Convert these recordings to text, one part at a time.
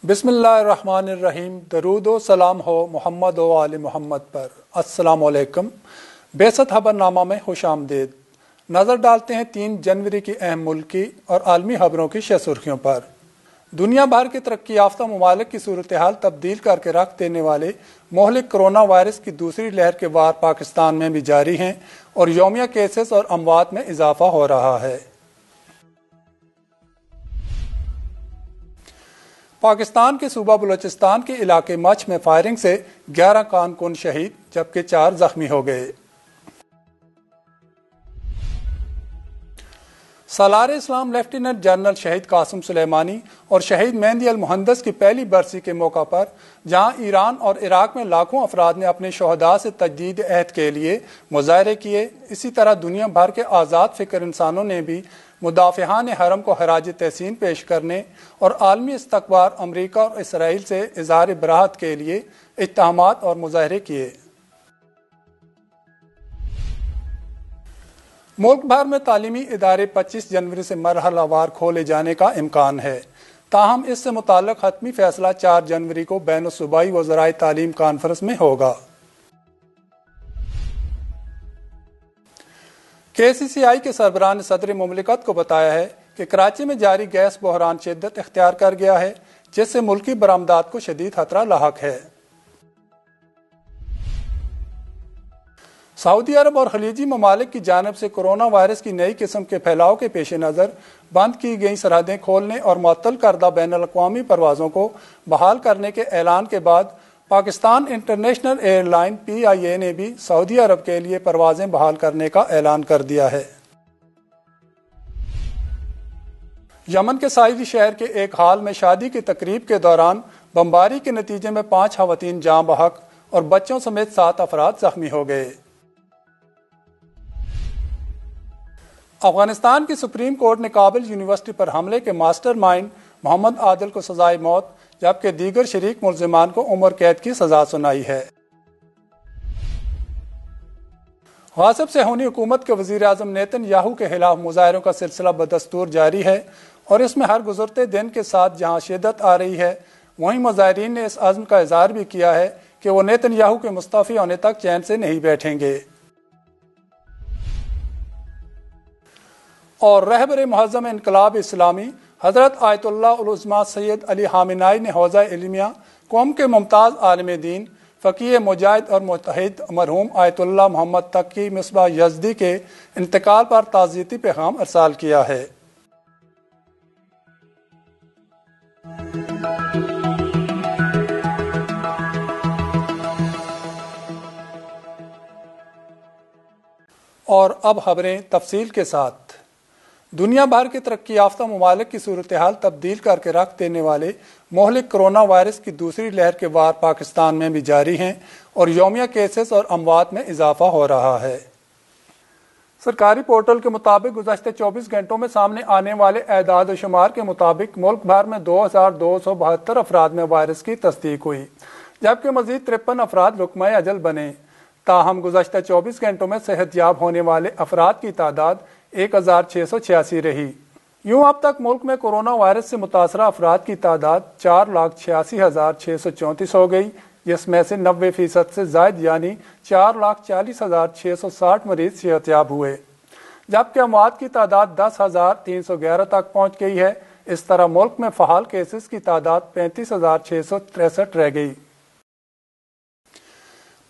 بسم اللہ الرحمن الرحیم۔ درود و سلام ہو محمد و آل محمد پر۔ السلام علیکم۔ بعثت خبر نامہ میں خوش آمدید۔ نظر ڈالتے ہیں 3 جنوری کی اہم ملکی اور عالمی خبروں کی شہ سرخیوں پر۔ دنیا بھر کے ترقی یافتہ ممالک کی صورتحال تبدیل کر کے رکھ دینے والے مہلک کرونا وائرس کی دوسری لہر کے وار پاکستان میں بھی جاری ہیں اور یومیہ کیسز اور اموات میں اضافہ ہو رہا ہے۔ پاکستان کے صوبہ بلوچستان کے علاقے مچھ میں فائرنگ سے 11 کارکن شہید جبکہ 4 زخمی ہو گئے۔ سالار اسلام لیفٹیننٹ جنرل شہید قاسم سلیمانی اور شہید مہندی المہندس کی پہلی برسی کے موقع پر جہاں ایران اور عراق میں لاکھوں افراد نے اپنے شہداء سے تجدید عہد کے لیے مظاہرے کیے، اسی طرح دنیا بھر کے آزاد فکر انسانوں نے بھی مدافعان حرم کو خراج تحسین پیش کرنے اور عالمی استخبار امریکہ اور اسرائیل سے اظہار براہت کے لیے اجتماعات اور مظاہرے کیے۔ ملک بھر میں تعلیمی ادارے 25 جنوری سے مرحلہ وار کھولے جانے کا امکان ہے، تاہم اس سے متعلق حتمی فیصلہ 4 جنوری کو بین الصوبائی وزرائے تعلیم کانفرنس میں ہوگا۔ KCCI کے سربراہ نے صدر مملکت کو بتایا ہے کہ کراچی میں جاری گیس بحران شدت اختیار کر گیا ہے، جس سے ملکی برآمدات کو شدید خطرہ لاحق ہے۔ سعودی عرب اور خلیجی ممالک کی جانب سے کرونا وائرس کی نئی قسم کے پھیلاؤ کے پیش نظر بند کی گئی سرحدیں کھولنے اور معطل کردہ بین الاقوامی پروازوں کو بحال کرنے کے اعلان کے بعد Pakistan international air line PIA نے بھی سعودی عرب کے لیے پروازیں بحال کرنے کا اعلان کر دیا ہے۔ یمن کے ساحلی شہر کے ایک ہال میں شادی کی تقریب کے دوران بمباری کے نتیجے میں 5 خواتین جاں بحق اور بچوں سمیت 7 افراد زخمی ہو گئے۔ افغانستان کی سپریم کورٹ نے کابل یونیورسٹی پر حملے کے ماسٹر مائنڈ محمد عادل کو سزائے موت جبکہ دیگر شریک ملزمان کو عمر قید کی سزا سنائی ہے۔ غاصب صہیونی حکومت کے وزیر اعظم نیتن یاہو کے خلاف مظاہروں کا سلسلہ بدستور جاری ہے اور اس میں ہر گزرتے دن کے ساتھ جہاں شدت آ رہی ہے، وہیں مظاہرین نے اس عزم کا اظہار بھی کیا ہے کہ وہ نیتن یاہو کے مستعفی ہونے تک چین سے نہیں بیٹھیں گے۔ اور رہبر معظم انقلاب اسلامی حضرت آیت اللہ العظمیٰ سید علی خامنہئی نے حوزہ علمیہ قوم کے ممتاز عالم دین، فقیہ مجاہد اور متحد مرحوم آیت اللہ محمد تقی مصباح یزدی کے انتقال پر تعزیتی پیغام ارسال کیا ہے۔ اور اب خبریں تفصیل کے ساتھ۔ دنیا بھر کے ترقی یافتہ ممالک کی صورتحال تبدیل کر کے رکھ دینے والے مہلک کرونا وائرس کی دوسری لہر کے وار پاکستان میں بھی جاری ہیں اور یومیہ کیسز اور اموات میں اضافہ ہو رہا ہے۔ سرکاری پورٹل کے مطابق گزشتہ 24 گھنٹوں میں سامنے آنے والے اعداد و شمار کے مطابق ملک بھر میں 2272 افراد میں وائرس کی تصدیق ہوئی جبکہ مزید 53 افراد رقمہ اجل بنے۔ تاہم گزشتہ 24 گھنٹوں میں صحت یاب ہونے والے افراد کی تعداد 1686 رہی۔ یوں اب تک ملک میں کرونا وائرس سے متاثرہ افراد کی تعداد 4,86,634 ہو گئی، جس میں سے 90% سے زائد یعنی 4,40,660 مریض صحت یاب ہوئے جبکہ اموات کی تعداد 10,311 تک پہنچ گئی ہے۔ اس طرح ملک میں فعال کیسز کی تعداد 35,663 رہ گئی۔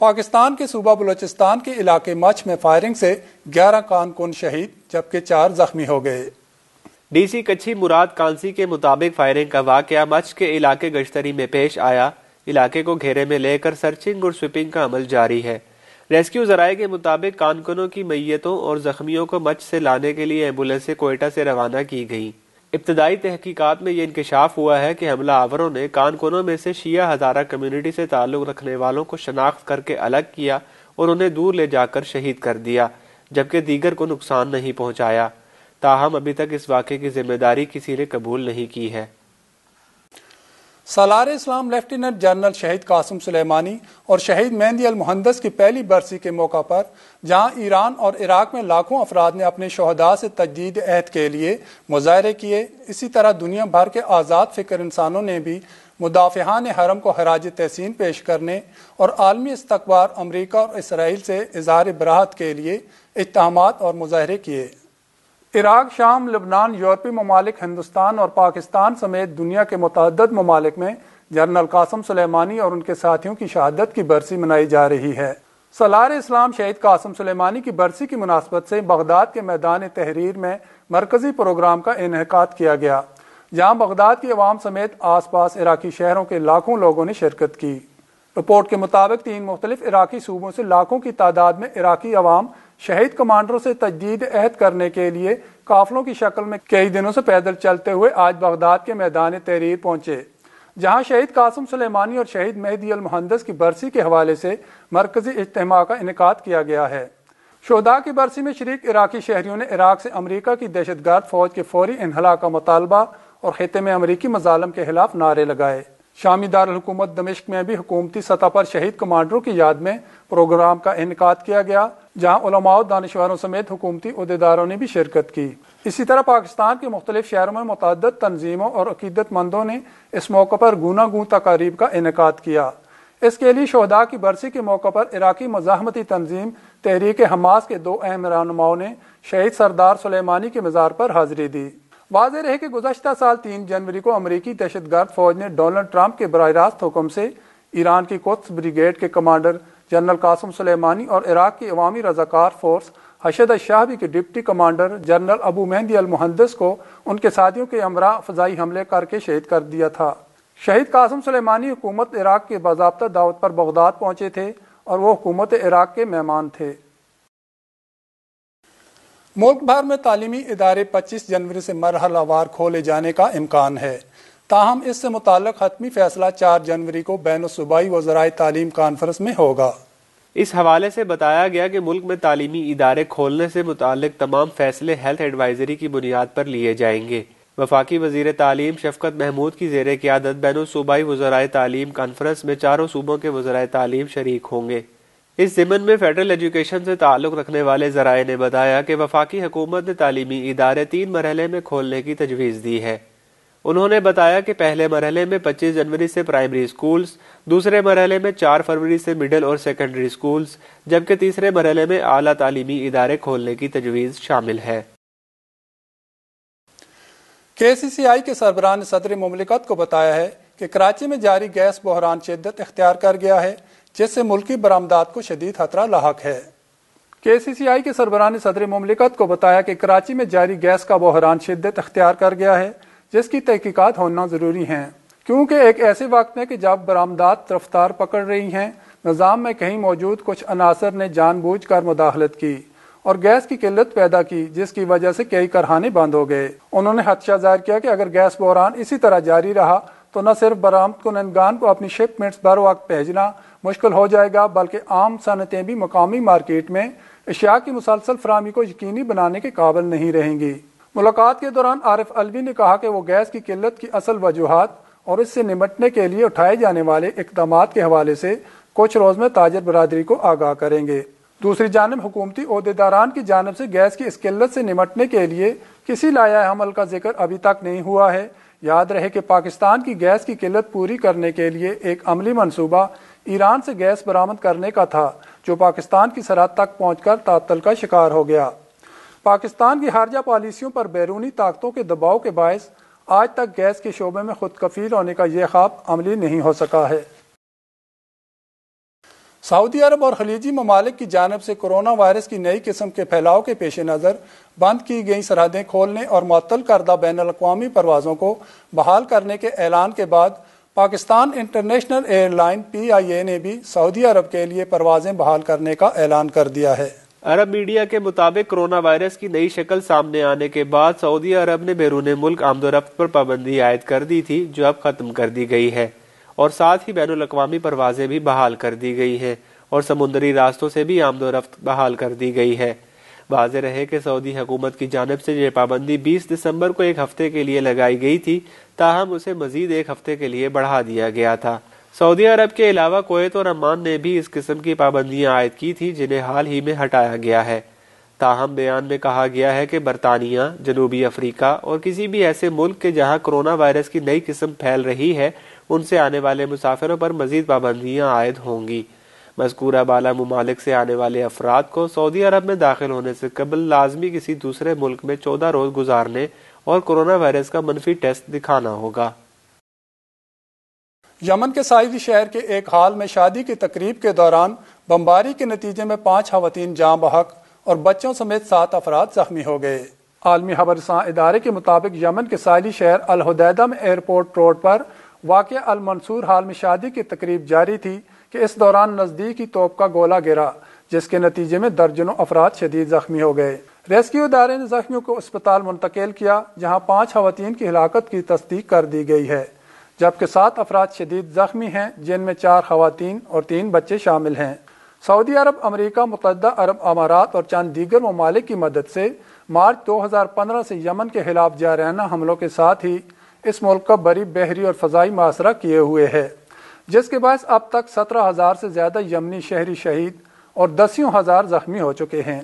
پاکستان کے صوبہ بلوچستان کے علاقے مچھ میں فائرنگ سے 11 کارکن شہید جبکہ 4 زخمی ہو گئے۔ DC کچھی مراد کانسی کے مطابق فائرنگ کا واقعہ مچھ کے علاقے گشتری میں پیش آیا۔ علاقے کو گھیرے میں لے کر سرچنگ اور سویپنگ کا عمل جاری ہے۔ ریسکیو ذرائع کے مطابق کارکنوں کی میتوں اور زخمیوں کو مچھ سے لانے کے لیے ایمبولینسیں کوئٹہ سے روانہ کی گئیں۔ ابتدائی تحقیقات میں یہ انکشاف ہوا ہے کہ حملہ آوروں نے کارکنوں میں سے شیعہ ہزارہ کمیونٹی سے تعلق رکھنے والوں کو شناخت کر کے الگ کیا اور انہیں دور لے جا کر شہید کر دیا جبکہ دیگر کو نقصان نہیں پہنچایا۔ تاہم ابھی تک اس واقعے کی ذمہ داری کسی نے قبول نہیں کی ہے۔ سالار اسلام لیفٹیننٹ جنرل شہید قاسم سلیمانی اور شہید مہندی المہندس کی پہلی برسی کے موقع پر جہاں ایران اور عراق میں لاکھوں افراد نے اپنے شہداء سے تجدید عہد کے لیے مظاہرے کیے، اسی طرح دنیا بھر کے آزاد فکر انسانوں نے بھی مدافعان حرم کو خراج تحسین پیش کرنے اور عالمی استخبار امریکہ اور اسرائیل سے اظہار براہت کے لیے اتہامات اور مظاہرے کیے۔ عراق، شام، لبنان، یورپی ممالک، ہندوستان اور پاکستان سمیت دنیا کے متعدد ممالک میں جنرل قاسم سلیمانی اور ان کے ساتھیوں کی شہادت کی برسی منائی جا رہی ہے۔ سالار اسلام شہید قاسم سلیمانی کی برسی کی مناسبت سے بغداد کے میدان تحریر میں مرکزی پروگرام کا انعقاد کیا گیا، جہاں بغداد کی عوام سمیت آس پاس عراقی شہروں کے لاکھوں لوگوں نے شرکت کی۔ رپورٹ کے مطابق 3 مختلف عراقی صوبوں سے لاکھوں کی تعداد میں عراقی عوام شہید کمانڈروں سے تجدید عہد کرنے کے لیے قافلوں کی شکل میں کئی دنوں سے پیدل چلتے ہوئے آج بغداد کے میدان تحریر پہنچے، جہاں شہید قاسم سلیمانی اور شہید مہدی المہندس کی برسی کے حوالے سے مرکزی اجتماع کا انعقاد کیا گیا ہے۔ شہداء کی برسی میں شریک عراقی شہریوں نے عراق سے امریکہ کی دہشت گرد فوج کے فوری انخلاء کا مطالبہ اور خطے میں امریکی مظالم کے خلاف نعرے لگائے۔ شامی دارالحکومت دمشق میں بھی حکومتی سطح پر شہید کمانڈروں کی یاد میں پروگرام کا انعقاد کیا گیا، جہاں علماء و دانشوروں سمیت حکومتی عہدیداروں نے بھی شرکت کی۔ اسی طرح پاکستان کے مختلف شہروں میں متعدد تنظیموں اور عقیدت مندوں نے اس موقع پر گوناگون تقاریب کا انعقاد کیا۔ اس کے لیے شہداء کی برسی کے موقع پر عراقی مزاحمتی تنظیم تحریک حماس کے 2 اہم رہنماؤں نے شہید سردار سلیمانی کے مزار پر حاضری دی۔ واضح رہے کہ گزشتہ سال 3 جنوری کو امریکی دہشت گرد فوج نے ڈونلڈ ٹرمپ کے براہ راست حکم سے ایران کی قدس بریگیڈ کے کمانڈر جنرل قاسم سلیمانی اور عراق کی عوامی رضاکار فورس حشد الشعبی کے ڈپٹی کمانڈر جنرل ابو مہدی المہندس کو ان کے ساتھیوں کے ہمراہ فضائی حملے کر کے شہید کر دیا تھا۔ شہید قاسم سلیمانی حکومت عراق کے باضابطہ دعوت پر بغداد پہنچے تھے اور وہ حکومت عراق کے مہمان تھے۔ ملک بھر میں تعلیمی ادارے 25 جنوری سے مرحلہ وار کھولے جانے کا امکان ہے، تاہم اس سے متعلق حتمی فیصلہ 4 جنوری کو بین الصوبائی وزرائے تعلیم کانفرنس میں ہوگا۔ اس حوالے سے بتایا گیا کہ ملک میں تعلیمی ادارے کھولنے سے متعلق تمام فیصلے ہیلتھ ایڈوائزری کی بنیاد پر لیے جائیں گے۔ وفاقی وزیر تعلیم شفقت محمود کی زیر قیادت بین الصوبائی وزرائے تعلیم کانفرنس میں 4 صوبوں کے وزرائے تعلیم شریک ہوں گے۔ اس ضمن میں فیڈرل ایجوکیشن سے تعلق رکھنے والے ذرائع نے بتایا کہ وفاقی حکومت نے تعلیمی ادارے 3 مرحلے میں کھولنے کی تجویز دی ہے۔ انہوں نے بتایا کہ پہلے مرحلے میں 25 جنوری سے پرائمری سکولز، دوسرے مرحلے میں 4 فروری سے مڈل اور سیکنڈری سکولز، جبکہ تیسرے مرحلے میں اعلیٰ تعلیمی ادارے کھولنے کی تجویز شامل ہے۔ KCCI کے سربراہ نے صدر مملکت کو بتایا ہے کہ کراچی میں جاری گیس بحران شدت اختیار کر گیا ہے، جس سے ملکی برآمدات کو شدید خطرہ لاحق ہے۔ KCCI کے سربراہ نے صدر مملکت کو بتایا کہ کراچی میں جاری گیس کا بحران شدت اختیار کر گیا ہے، جس کی تحقیقات ہونا ضروری ہیں، کیونکہ ایک ایسے وقت میں کہ جب برآمدات رفتار پکڑ رہی ہیں، نظام میں کہیں موجود کچھ عناصر نے جان بوجھ کر مداخلت کی اور گیس کی قلت پیدا کی، جس کی وجہ سے کئی کارخانے بند ہو گئے۔ انہوں نے خدشہ ظاہر کیا کہ اگر گیس بحران اسی طرح جاری رہا تو نہ صرف برآمد کنندگان کو اپنی شپمنٹس بر وقت بھیجنا مشکل ہو جائے گا، بلکہ عام صنعتیں بھی مقامی مارکیٹ میں اشیاء کی مسلسل فراہمی کو یقینی بنانے کے قابل نہیں رہیں گی۔ ملاقات کے دوران عارف علوی نے کہا کہ وہ گیس کی قلت کی اصل وجوہات اور اس سے نمٹنے کے لیے اٹھائے جانے والے اقدامات کے حوالے سے کچھ روز میں تاجر برادری کو آگاہ کریں گے۔ دوسری جانب حکومتی عہدیداران کی جانب سے گیس کی اس قلت سے نمٹنے کے لیے کسی لائحہ عمل کا ذکر ابھی تک نہیں ہوا ہے۔ یاد رہے کہ پاکستان کی گیس کی قلت پوری کرنے کے لیے ایک عملی منصوبہ ایران سے گیس برآمد کرنے کا تھا، جو پاکستان کی سرحد تک پہنچ کر تعطل کا شکار ہو گیا۔ پاکستان کی خارجہ پالیسیوں پر بیرونی طاقتوں کے دباؤ کے باعث آج تک گیس کے شعبے میں خود کفیل ہونے کا یہ خواب عملی نہیں ہو سکا ہے۔ سعودی عرب اور خلیجی ممالک کی جانب سے کورونا وائرس کی نئی قسم کے پھیلاؤ کے پیش نظر بند کی گئی سرحدیں کھولنے اور معطل کردہ بین الاقوامی پروازوں کو بحال کرنے کے اعلان کے بعد Pakistan international air line PIA نے بھی سعودی عرب کے لیے پروازیں بحال کرنے کا اعلان کر دیا ہے۔ عرب میڈیا کے مطابق کورونا وائرس کی نئی شکل سامنے آنے کے بعد سعودی عرب نے بیرون ملک آمد و رفت پر پابندی عائد کر دی تھی، جو اب ختم کر دی گئی ہے، اور ساتھ ہی بین الاقوامی پروازیں بھی بحال کر دی گئی ہیں اور سمندری راستوں سے بھی آمد و رفت بحال کر دی گئی ہے۔ واضح رہے کہ سعودی حکومت کی جانب سے یہ پابندی 20 دسمبر کو 1 ہفتے کے لیے لگائی گئی تھی، تاہم اسے مزید 1 ہفتے کے لیے بڑھا دیا گیا تھا۔ سعودی عرب کے علاوہ کویت اور عمان نے بھی اس قسم کی پابندیاں عائد کی تھی، جنہیں حال ہی میں ہٹایا گیا ہے۔ تاہم بیان میں کہا گیا ہے کہ برطانیہ، جنوبی افریقہ اور کسی بھی ایسے ملک کے جہاں کورونا وائرس کی نئی قسم پھیل رہی ہے، ان سے آنے والے مسافروں پر مزید پابندیاں عائد ہوں گی۔ مذکورہ بالا ممالک سے آنے والے افراد کو سعودی عرب میں داخل ہونے سے قبل لازمی کسی دوسرے ملک میں 14 روز گزارنے اور کورونا وائرس کا منفی ٹیسٹ دکھانا ہوگا۔ یمن کے ساحلی شہر کے ایک ہال میں شادی کی تقریب کے دوران بمباری کے نتیجے میں 5 خواتین جاں بحق اور بچوں سمیت 7 افراد زخمی ہو گئے۔ عالمی خبررساں ادارے کے مطابق یمن کے ساحلی شہر الحدیدہ میں ایئرپورٹ روڈ پر واقع المنصور ہال میں شادی کی تقریب جاری تھی کہ اس دوران نزدیکی توپ کا گولہ گرا، جس کے نتیجے میں درجنوں افراد شدید زخمی ہو گئے۔ ریسکیو ادارے نے زخمیوں کو اسپتال منتقل کیا، جہاں 5 خواتین کی ہلاکت کی تصدیق کر دی گئی ہے، جبکہ 7 افراد شدید زخمی ہیں، جن میں 4 خواتین اور 3 بچے شامل ہیں۔ سعودی عرب، امریکہ متحدہ عرب امارات اور چند دیگر ممالک کی مدد سے مارچ 2015 سے یمن کے خلاف جارحانہ حملوں کے ساتھ ہی اس ملک کا بری، بحری اور فضائی محاصرہ کیے ہوئے ہے، جس کے باعث اب تک 17,000 سے زیادہ یمنی شہری شہید اور 10,000 زخمی ہو چکے ہیں۔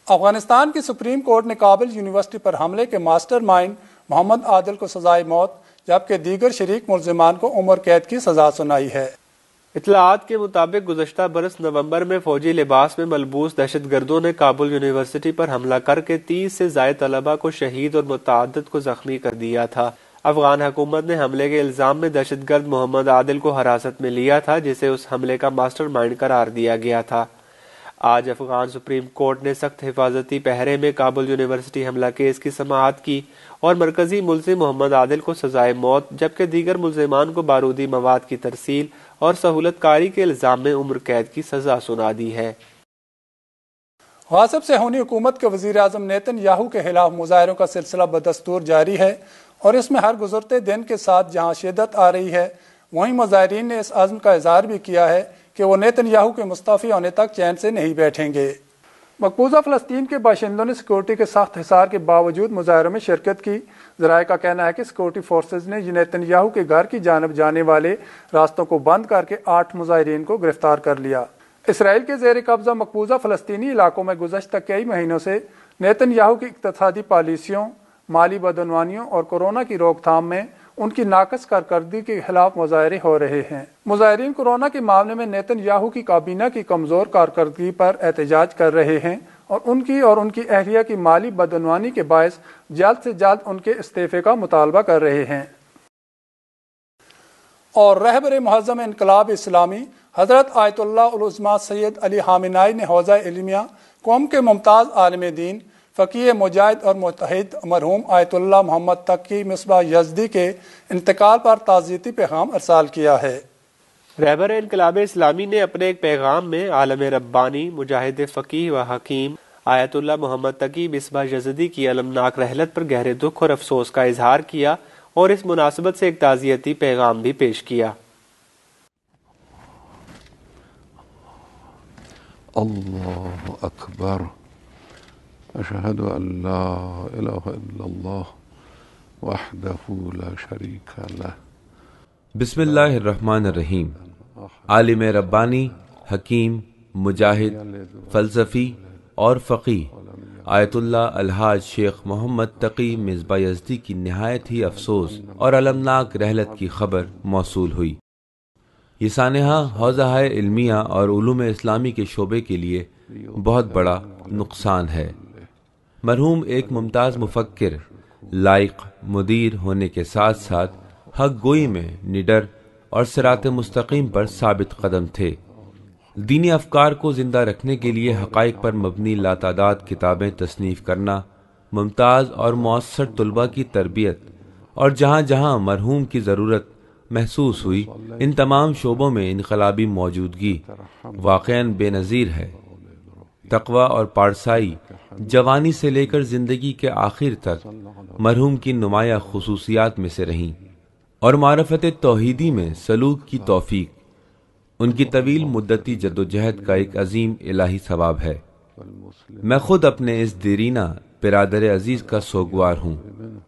افغانستان کی سپریم کورٹ نے کابل یونیورسٹی پر حملے کے ماسٹر مائنڈ محمد عادل کو سزائے موت جبکہ دیگر شریک ملزمان کو عمر قید کی سزا سنائی ہے۔ اطلاعات کے مطابق گزشتہ برس نومبر میں فوجی لباس میں ملبوس دہشت گردوں نے کابل یونیورسٹی پر حملہ کر کے 30 سے زائد طلباء کو شہید اور متعدد کو زخمی کر دیا تھا۔ افغان حکومت نے حملے کے الزام میں دہشت گرد محمد عادل کو حراست میں لیا تھا، جسے اس حملے کا ماسٹر مائنڈ قرار دیا گیا تھا۔ آج افغان سپریم کورٹ نے سخت حفاظتی پہرے میں کابل یونیورسٹی حملہ کیس کی سماعت کی اور مرکزی ملزم محمد عادل کو سزائے موت جبکہ دیگر ملزمان کو بارودی مواد کی ترسیل اور سہولت کاری کے الزام میں عمر قید کی سزا سنا دی ہے۔ غاصب صہیونی حکومت کے وزیر اعظم نیتن یاہو کے خلاف مظاہروں کا سلسلہ بدستور جاری ہے اور اس میں ہر گزرتے دن کے ساتھ جہاں شدت آ رہی ہے، وہیں مظاہرین نے اس عزم کا اظہار بھی کیا ہے کہ وہ نیتن یاہو کے مستعفی ہونے تک چین سے نہیں بیٹھیں گے۔ مقبوضہ فلسطین کے باشندوں نے سیکورٹی کے سخت حصار کے باوجود مظاہروں میں شرکت کی۔ ذرائع کا کہنا ہے کہ سیکورٹی فورسز نے نیتن یاہو کے گھر کی جانب جانے والے راستوں کو بند کر کے 8 مظاہرین کو گرفتار کر لیا۔ اسرائیل کے زیر قبضہ مقبوضہ فلسطینی علاقوں میں گزشتہ کئی مہینوں سے نیتن یاہو کی اقتصادی پالیسیوں، مالی بدعنوانیوں اور کورونا کی روک تھام میں ان کی ناقص کارکردگی کے خلاف مظاہرے ہو رہے ہیں۔ مظاہرین کورونا کے معاملے میں نیتن یاہو کی کابینہ کی کمزور کارکردگی پر احتجاج کر رہے ہیں اور ان کی اہلیہ کی مالی بدعنوانی کے باعث جلد سے جلد ان کے استعفے کا مطالبہ کر رہے ہیں۔ اور رہبر معظم انقلاب اسلامی حضرت آیت اللہ العظمیٰ سید علی خامنہئی نے حوزہ علمیہ قوم کے ممتاز عالم دین، فقیہ مجاہد اور متحد مرحوم آیت اللہ محمد تقی مصباح یزدی کے انتقال پر تعزیتی پیغام ارسال کیا ہے۔ رہبر انقلاب اسلامی نے اپنے ایک پیغام میں عالم ربانی، مجاہد فقیہ و حکیم آیت اللہ محمد تقی مصباح یزدی کی المناک رحلت پر گہرے دکھ اور افسوس کا اظہار کیا اور اس مناسبت سے ایک تعزیتی پیغام بھی پیش کیا۔ اللہ اکبر، اشہد ان لا الہ الا اللہ وحدہ لا شریک لہ۔ بسم اللہ الرحمن الرحیم۔ عالم ربانی، حکیم، مجاہد، فلسفی اور فقیہ آیت اللہ الحاج شیخ محمد تقی مصباح یزدی کی نہایت ہی افسوس اور المناک رحلت کی خبر موصول ہوئی۔ یہ سانحہ حوزہ علمیہ اور علوم اسلامی کے شعبے کے لیے بہت بڑا نقصان ہے۔ مرحوم ایک ممتاز مفکر، لائق مدیر ہونے کے ساتھ ساتھ حق گوئی میں نڈر اور صراط مستقیم پر ثابت قدم تھے۔ دینی افکار کو زندہ رکھنے کے لیے حقائق پر مبنی لاتعداد کتابیں تصنیف کرنا، ممتاز اور مؤثر طلباء کی تربیت، اور جہاں جہاں مرحوم کی ضرورت محسوس ہوئی ان تمام شعبوں میں انقلابی موجودگی واقعاً بے نظیر ہے۔ تقوی اور پارسائی جوانی سے لے کر زندگی کے آخر تک مرحوم کی نمایاں خصوصیات میں سے رہیں، اور معرفت توحیدی میں سلوک کی توفیق ان کی طویل مدتی جدوجہد کا ایک عظیم الہی ثواب ہے۔ میں خود اپنے اس دیرینہ برادر عزیز کا سوگوار ہوں۔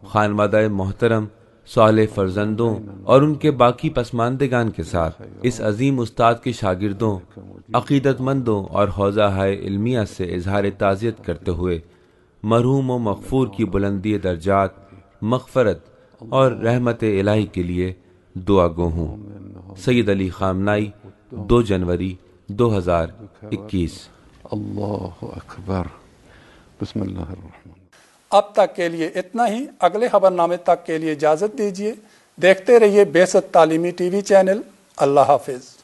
خانوادہ محترم، صالح فرزندوں اور ان کے باقی پسماندگان کے ساتھ اس عظیم استاد کے شاگردوں، عقیدت مندوں اور حوزہ علمیہ سے اظہار تعزیت کرتے ہوئے مرحوم و مغفور کی بلندی درجات، مغفرت اور رحمت الہی کے لیے دعا گو ہوں۔ سید علی خامنائی، 2 جنوری 2021۔ اللہ اکبر۔ بسم اللہ الرحمن۔ اب تک کے لیے اتنا ہی۔ اگلے خبر نامے تک کے لیے اجازت دیجیے۔ دیکھتے رہیے بعثت تعلیمی ٹی وی چینل۔ اللہ حافظ۔